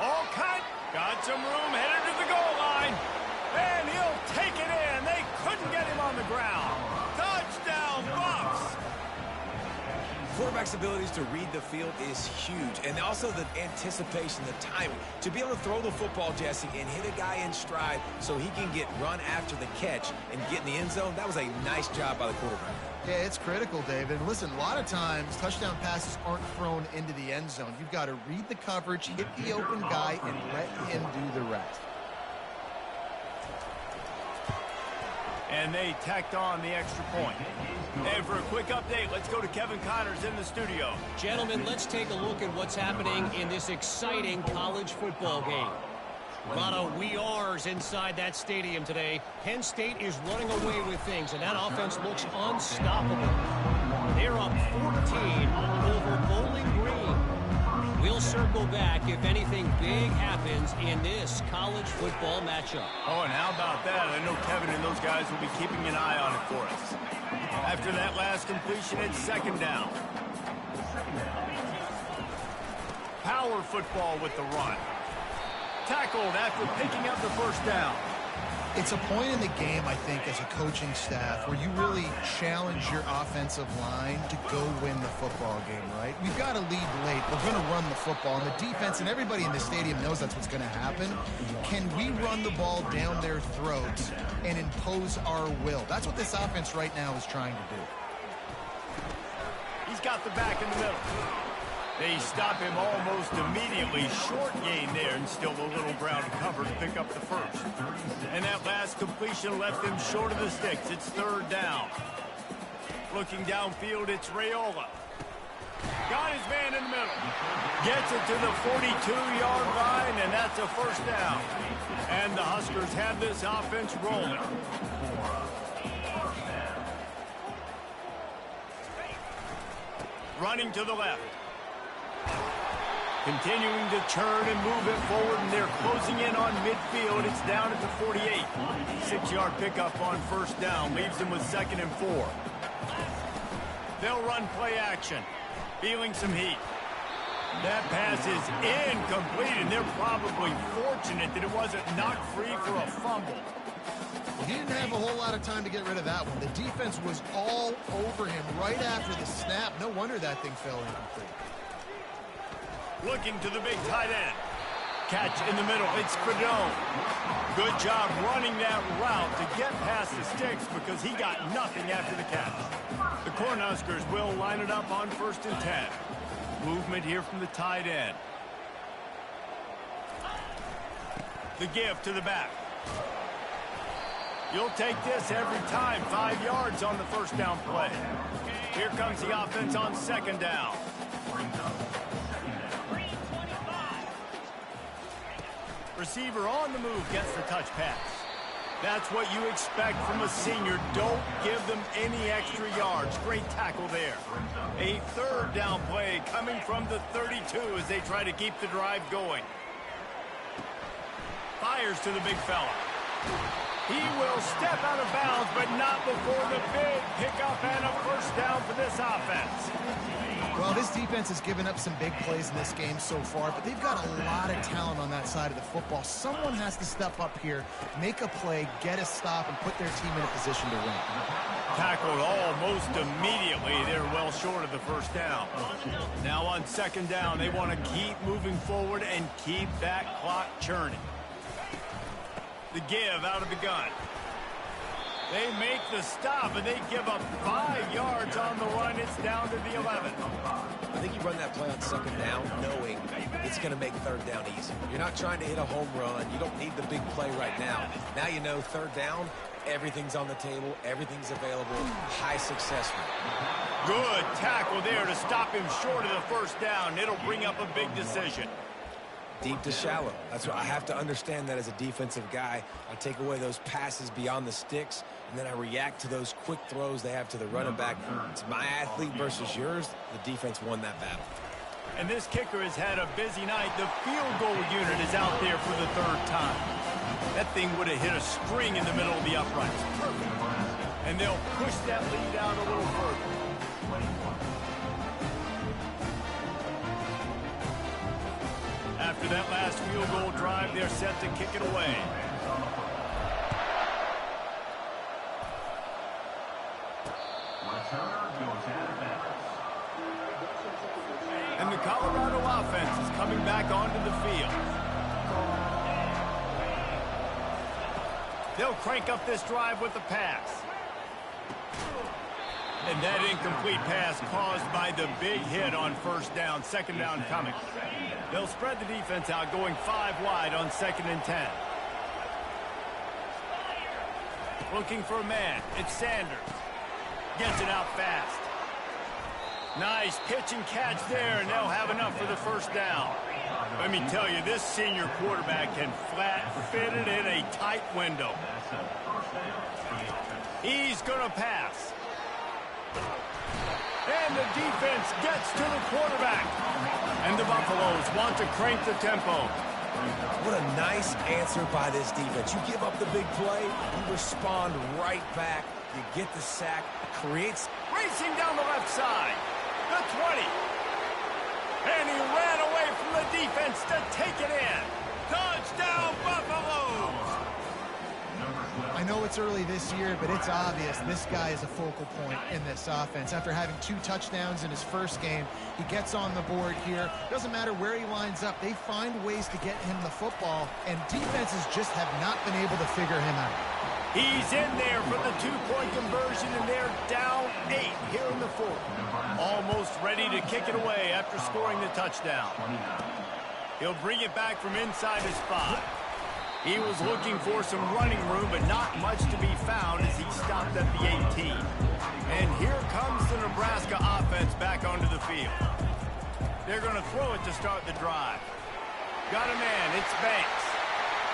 A: All cut. Got some room. Headed to the goal line. And he'll take it in. They couldn't get him on the ground. Touchdown, Buffs.
B: Quarterback's abilities to read the field is huge, and also the anticipation, the timing. To be able to throw the football, Jesse, and hit a guy in stride so he can get run after the catch and get in the end zone, that was a nice job by the quarterback.
C: Yeah, it's critical, David. Listen, a lot of times touchdown passes aren't thrown into the end zone. You've got to read the coverage, hit the open guy, and let him do the rest.
A: And they tacked on the extra point. And for a quick update, let's go to Kevin Connors in the studio.
D: Gentlemen, let's take a look at what's happening in this exciting college football game. A lot of we are's inside that stadium today. Penn State is running away with things, and that offense looks unstoppable. They're up 14 over Bowling Green. We'll circle back if anything big happens in this college football matchup.
A: Oh, and how about that? I know Kevin and those guys will be keeping an eye on it for us. After that last completion, it's 2nd down. Power football with the run. Tackled after picking up the first down.
C: It's a point in the game, I think, as a coaching staff where you really challenge your offensive line to go win the football game, right? We've got to lead late. We're going to run the football, and the defense and everybody in the stadium knows that's what's going to happen. Can we run the ball down their throats and impose our will? That's what this offense right now is trying to do.
A: He's got the back in the middle. They stop him almost immediately. Short gain there, and still a little ground cover to pick up the first. And that last completion left them short of the sticks. It's third down. Looking downfield, it's Raiola. Got his man in the middle. Gets it to the 42-yard line, and that's a first down. And the Huskers have this offense rolling. Running to the left. Continuing to churn and move it forward, and they're closing in on midfield. It's down at the 48. 6-yard pickup on first down. Leaves them with 2nd and 4. They'll run play action. Feeling some heat. That pass is incomplete, and they're probably fortunate that it wasn't knocked free for a fumble.
C: He didn't have a whole lot of time to get rid of that one. The defense was all over him right after the snap. No wonder that thing fell incomplete.
A: Looking to the big tight end. Catch in the middle. It's Credone. Good job running that route to get past the sticks because he got nothing after the catch. The Cornhuskers will line it up on 1st and 10. Movement here from the tight end. The give to the back. You'll take this every time. 5 yards on the first down play. Here comes the offense on 2nd down. Receiver on the move gets the touch pass. That's what you expect from a senior. Don't give them any extra yards. Great tackle there. A 3rd down play coming from the 32 as they try to keep the drive going. Fires to the big fella. He will step out of bounds, but not before the big pickup and a first down for this offense.
C: Well, this defense has given up some big plays in this game so far, but they've got a lot of talent on that side of the football. Someone has to step up here, make a play, get a stop, and put their team in a position to win.
A: Tackled almost immediately. They're well short of the first down. Now on 2nd down, they want to keep moving forward and keep that clock churning. The give out of the gun. They make the stop, and they give up 5 yards on the run. It's down to the 11.
B: I think you run that play on 2nd down knowing it's going to make 3rd down easy. You're not trying to hit a home run. You don't need the big play right now. Now you know 3rd down, everything's on the table, everything's available, high success rate.
A: Good tackle there to stop him short of the first down. It'll bring up a big decision.
B: Deep to shallow. That's what I have to understand that as a defensive guy. I take away those passes beyond the sticks, and then I react to those quick throws they have to the running back. It's my athlete versus yours. The defense won that battle.
A: And this kicker has had a busy night. The field goal unit is out there for the 3rd time. That thing would have hit a string in the middle of the uprights. Perfect. And they'll push that lead out a little further. After that last field goal drive, they're set to kick it away. And the Colorado offense is coming back onto the field. They'll crank up this drive with the pass. And that incomplete pass caused by the big hit on first down. 2nd down coming. They'll spread the defense out, going 5 wide on 2nd and 10. Looking for a man. It's Sanders. Gets it out fast. Nice pitch and catch there, and they'll have enough for the first down. Let me tell you, this senior quarterback can flat fit it in a tight window. He's going to pass. And the defense gets to the quarterback. And the Buffaloes want to crank the tempo.
B: What a nice answer by this defense. You give up the big play, you respond right back. You get the sack, creates...
A: Racing down the left side. The 20. And he ran away from the defense to take it in. Touchdown, Buffaloes!
C: I know it's early this year, but it's obvious this guy is a focal point in this offense. After having 2 touchdowns in his first game, he gets on the board here. Doesn't matter where he lines up. They find ways to get him the football, and defenses just have not been able to figure him out.
A: He's in there for the two-point conversion, and they're down 8 here in the fourth. Almost ready to kick it away after scoring the touchdown. He'll bring it back from inside his 5. He was looking for some running room, but not much to be found as he stopped at the 18. And here comes the Nebraska offense back onto the field. They're going to throw it to start the drive. Got a man, it's Banks.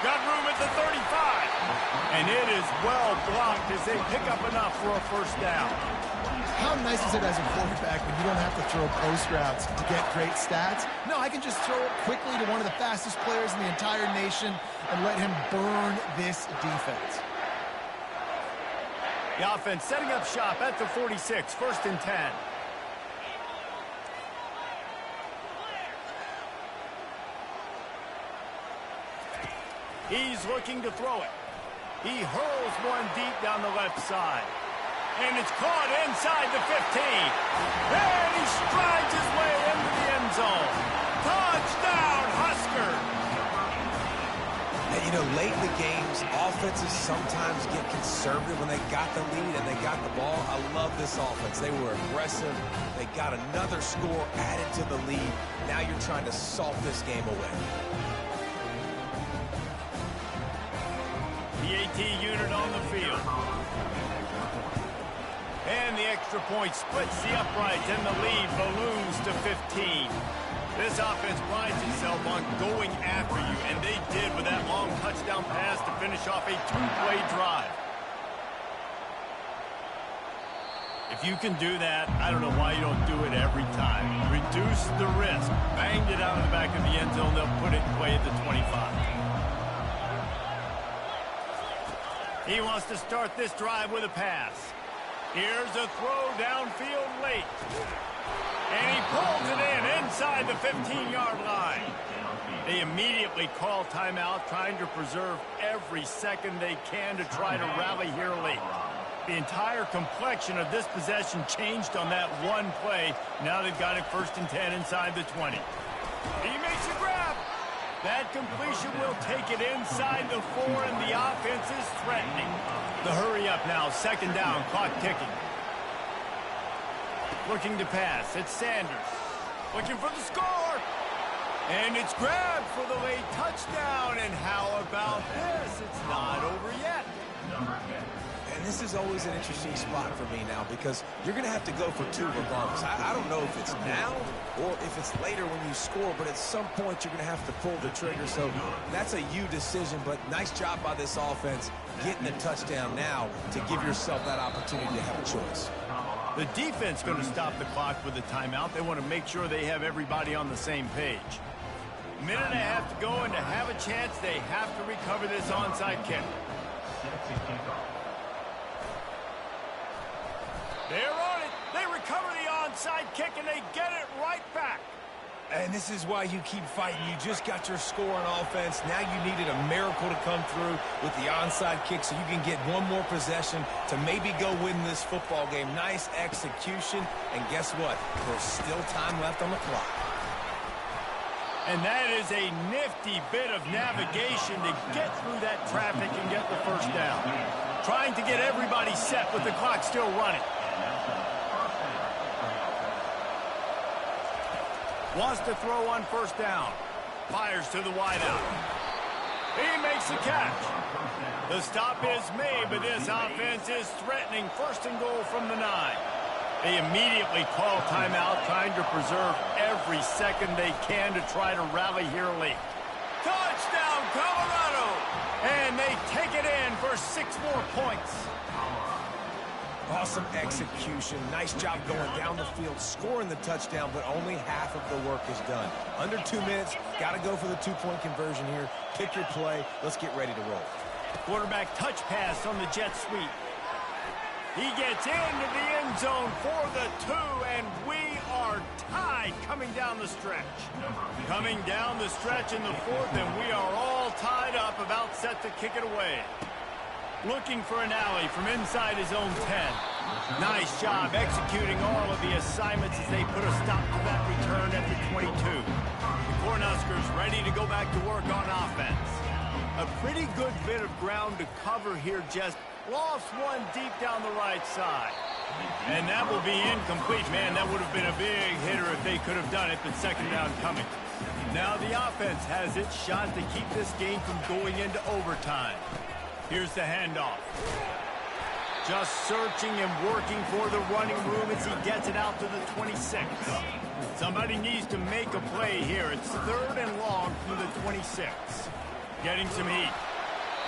A: Got room at the 35. And it is well blocked as they pick up enough for a first down.
C: How nice is it as a quarterback when you don't have to throw post routes to get great stats? No, I can just throw it quickly to one of the fastest players in the entire nation and let him burn this defense.
A: The offense setting up shop at the 46, 1st and 10. He's looking to throw it. He hurls one deep down the left side. And it's caught inside the 15. And he strides his way into the end zone. Touchdown, Husker!
B: And, you know, late in the games, offenses sometimes get conservative when they got the lead and they got the ball. I love this offense. They were aggressive. They got another score added to the lead. Now you're trying to salt this game away.
A: The AT unit on the field. And the extra point splits the uprights, and the lead balloons to 15. This offense prides itself on going after you, and they did with that long touchdown pass to finish off a two-play drive. If you can do that, I don't know why you don't do it every time. Reduce the risk. Banged it out of the back of the end zone. They'll put it in play at the 25. He wants to start this drive with a pass. Here's a throw downfield late. And he pulls it in inside the 15-yard line. They immediately call timeout, trying to preserve every second they can to try to rally here late. The entire complexion of this possession changed on that one play. Now they've got it 1st and 10 inside the 20. He makes a grab. That completion will take it inside the 4, and the offense is threatening. The hurry up now, 2nd down, clock ticking. Looking to pass, it's Sanders. Looking for the score. And it's grabbed for the late touchdown. And how about this? It's not over yet.
B: And this is always an interesting spot for me now because you're going to have to go for 2 regardless. I don't know if it's now or if it's later when you score, but at some point you're going to have to pull the trigger. So that's a you decision, but nice job by this offense getting a touchdown now to give yourself that opportunity to have a choice.
A: The defense going to stop the clock with a timeout. They want to make sure they have everybody on the same page. Minute and a half to go, and to have a chance, they have to recover this onside kick. They're on it. They recover the onside kick, and they get it right back.
B: And this is why you keep fighting. You just got your score on offense. Now you needed a miracle to come through with the onside kick so you can get one more possession to maybe go win this football game. Nice execution. And guess what? There's still time left on the clock.
A: And that is a nifty bit of navigation to get through that traffic and get the first down. Trying to get everybody set with the clock still running. Wants to throw on 1st down. Fires to the wideout. He makes the catch. The stop is made, but this offense is threatening 1st and goal from the 9. They immediately call timeout, trying to preserve every second they can to try to rally here late. Touchdown, Colorado! And they take it in for 6 more points.
B: Awesome execution. Nice job going down the field, scoring the touchdown, but only half of the work is done. Under 2 minutes, got to go for the 2-point conversion here. Pick your play. Let's get ready to roll.
A: Quarterback touch pass on the jet sweep. He gets into the end zone for the 2, and we are tied coming down the stretch. Coming down the stretch in the 4th, and we are all tied up, about set to kick it away. Looking for an alley from inside his own 10. Nice job executing all of the assignments as they put a stop to that return at the 22. The Cornhuskers ready to go back to work on offense. A pretty good bit of ground to cover here, just Lofts one deep down the right side. And that will be incomplete. Man, that would have been a big hitter if they could have done it, but second down coming. Now the offense has its shot to keep this game from going into overtime. Here's the handoff. Just searching and working for the running room as he gets it out to the 26. Somebody needs to make a play here. It's 3rd and long from the 26. Getting some heat.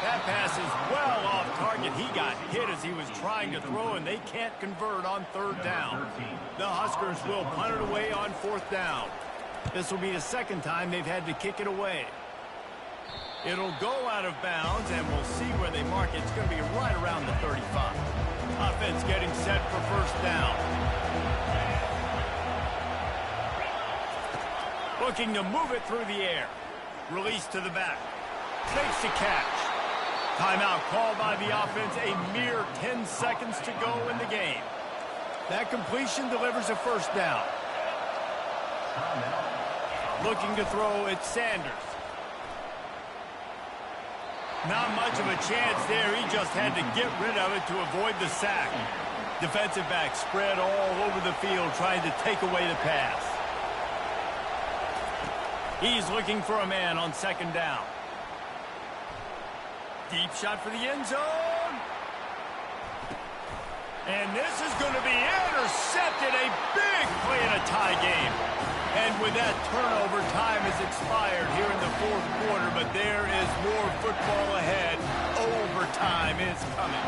A: That pass is well off target. He got hit as he was trying to throw, and they can't convert on 3rd down. The Huskers will punt it away on 4th down. This will be the 2nd time they've had to kick it away. It'll go out of bounds, and we'll see where they mark it. It's going to be right around the 35. Offense getting set for 1st down. Looking to move it through the air. Release to the back. Makes the catch. Timeout called by the offense. A mere 10 seconds to go in the game. That completion delivers a 1st down. Looking to throw, it's Sanders. Not much of a chance there. He just had to get rid of it to avoid the sack. Defensive back spread all over the field trying to take away the pass. He's looking for a man on 2nd down. Deep shot for the end zone. And this is going to be intercepted. A big play in a tie game. And with that turnover, time has expired here in the 4th quarter, but there is more football ahead. Overtime is coming.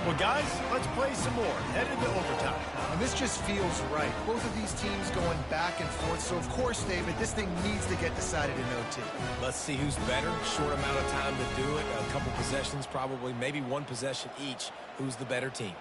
A: Well, guys, let's play some more. Headed to overtime.
C: And this just feels right. Both of these teams going back and forth. So, of course, David, this thing needs to get decided in OT.
B: Let's see who's better. Short amount of time to do it. A couple possessions probably. Maybe one possession each. Who's the better team?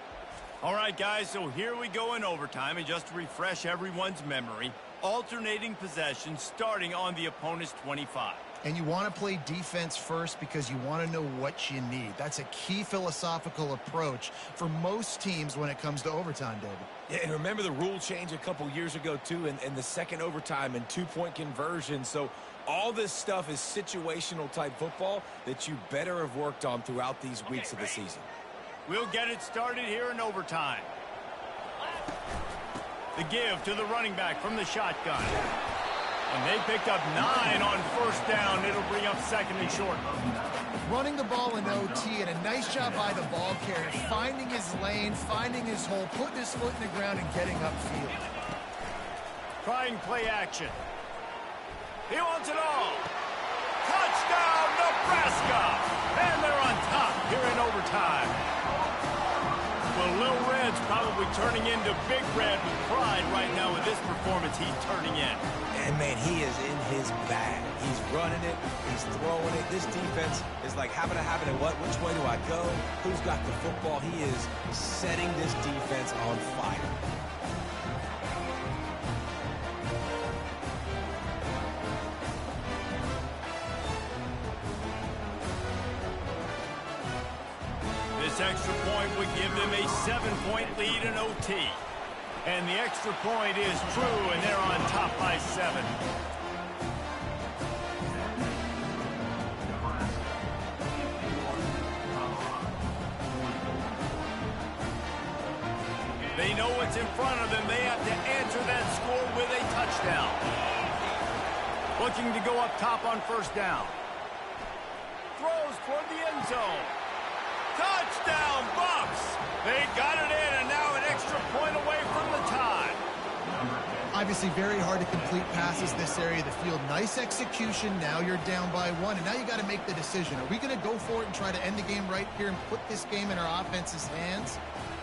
A: All right, guys, so here we go in overtime. And just to refresh everyone's memory, alternating possessions starting on the opponent's 25.
C: And you want to play defense first because you want to know what you need. That's a key philosophical approach for most teams when it comes to overtime, David.
B: Yeah, and remember the rule change a couple years ago, too, in the second overtime and 2-point conversion. So all this stuff is situational type football that you better have worked on throughout these weeks of the season.
A: We'll get it started here in overtime. The give to the running back from the shotgun. And they picked up 9 on 1st down. It'll bring up 2nd and short.
C: Running the ball in OT, and a nice job by the ball carrier, finding his lane, finding his hole, putting his foot in the ground, and getting upfield.
A: Trying play action. He wants it all. Touchdown, Nebraska! And they're on top here in overtime. Well, Lil Red's probably turning into Big Red with pride right now with this performance he's turning in.
B: And, man, he is in his bag. He's running it. He's throwing it. This defense is like, having it. What? Which way do I go? Who's got the football? He is setting this defense on fire.
A: This extra point would give them a 7-point lead in OT. And the extra point is true, and they're on top by 7. They know what's in front of them. They have to answer that score with a touchdown. Looking to go up top on 1st down. Throws toward the end zone. Touchdown, Bucks! They got it in, and now an extra point away from the tie.
C: Obviously very hard to complete passes this area of the field. Nice execution. Now you're down by 1, and now you got to make the decision. Are we going to go for it and try to end the game right here and put this game in our offense's hands?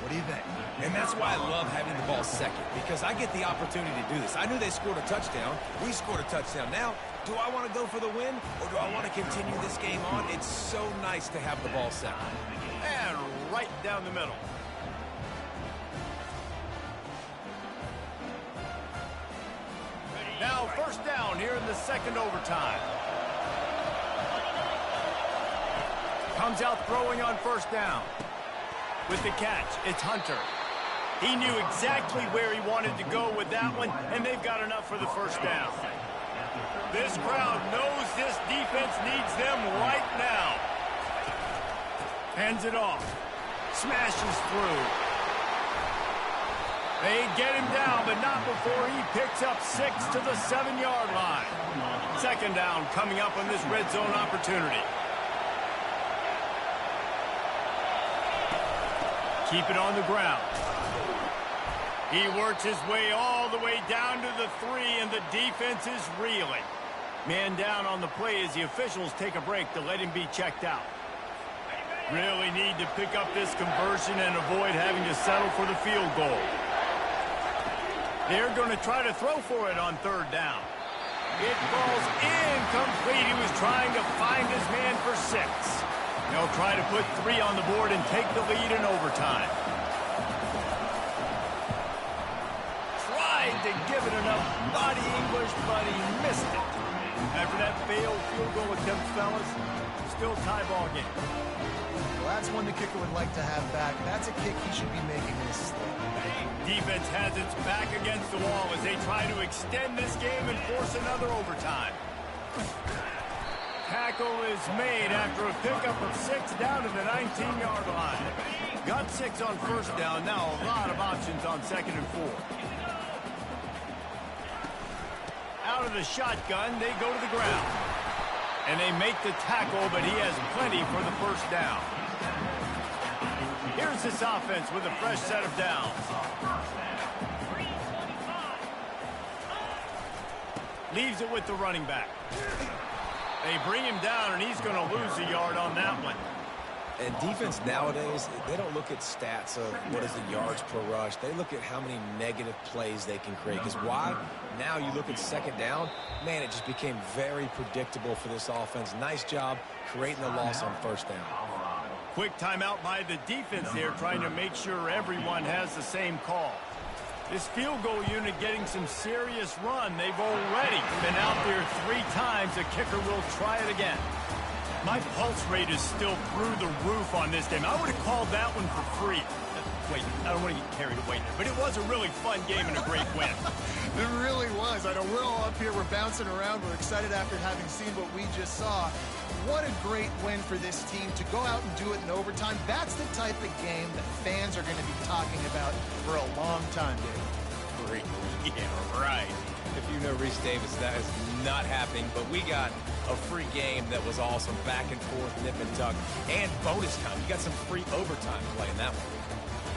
C: What do you think?
B: And that's why I love having the ball second, because I get the opportunity to do this. I knew they scored a touchdown. We scored a touchdown. Now, do I want to go for the win, or do I want to continue this game on? It's so nice to have the ball second.
A: And right down the middle. Now 1st down here in the 2nd overtime. Comes out throwing on 1st down. With the catch, it's Hunter. He knew exactly where he wanted to go with that one, and they've got enough for the first down. This crowd knows this defense needs them right now. Hands it off. Smashes through. They get him down, but not before he picks up 6 to the 7-yard line. Second down coming up on this red zone opportunity. Keep it on the ground. He works his way all the way down to the 3, and the defense is reeling. Man down on the play as the officials take a break to let him be checked out. Really need to pick up this conversion and avoid having to settle for the field goal. They're going to try to throw for it on third down. It falls incomplete. He was trying to find his man for 6. They'll try to put 3 on the board and take the lead in overtime. Tried to give it enough body English, but he missed it. After that failed field goal attempt, fellas, still tie ball game.
C: Well, that's one the kicker would like to have back. That's a kick he should be making this thing.
A: Defense has its back against the wall as they try to extend this game and force another overtime. Tackle is made after a pickup of 6 down to the 19-yard line. Got 6 on first down. Now a lot of options on second and 4. Out of the shotgun, they go to the ground. And they make the tackle, but he has plenty for the first down. Here's this offense with a fresh set of downs. Leaves it with the running back. They bring him down, and he's going to lose a yard on that one.
B: And defense nowadays, they don't look at stats of what is the yards per rush. They look at how many negative plays they can create. Because why? Now you look at second down, man, it just became very predictable for this offense. Nice job creating the loss on first down.
A: Quick timeout by the defense there, trying to make sure everyone has the same call. This field goal unit getting some serious run. They've already been out there 3 times. The kicker will try it again. My pulse rate is still through the roof on this game. I would have called that one for free. Wait, I don't want to get carried away there, but it was a really fun game and a great win.
C: It really was. I know we're all up here. We're bouncing around. We're excited after having seen what we just saw. What a great win for this team to go out and do it in overtime. That's the type of game that fans are going to be talking about for a long time, Dave.
A: Yeah, right.
B: If you know Reese Davis, that is not happening, but we got a free game that was awesome. Back and forth, nip and tuck, and bonus time. You got some free overtime play in that one.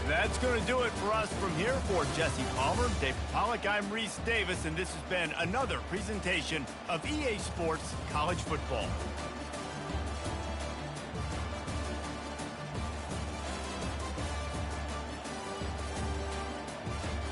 A: That's going to do it for us from here. For Jesse Palmer, Dave Pollack, I'm Reese Davis, and this has been another presentation of EA Sports College Football.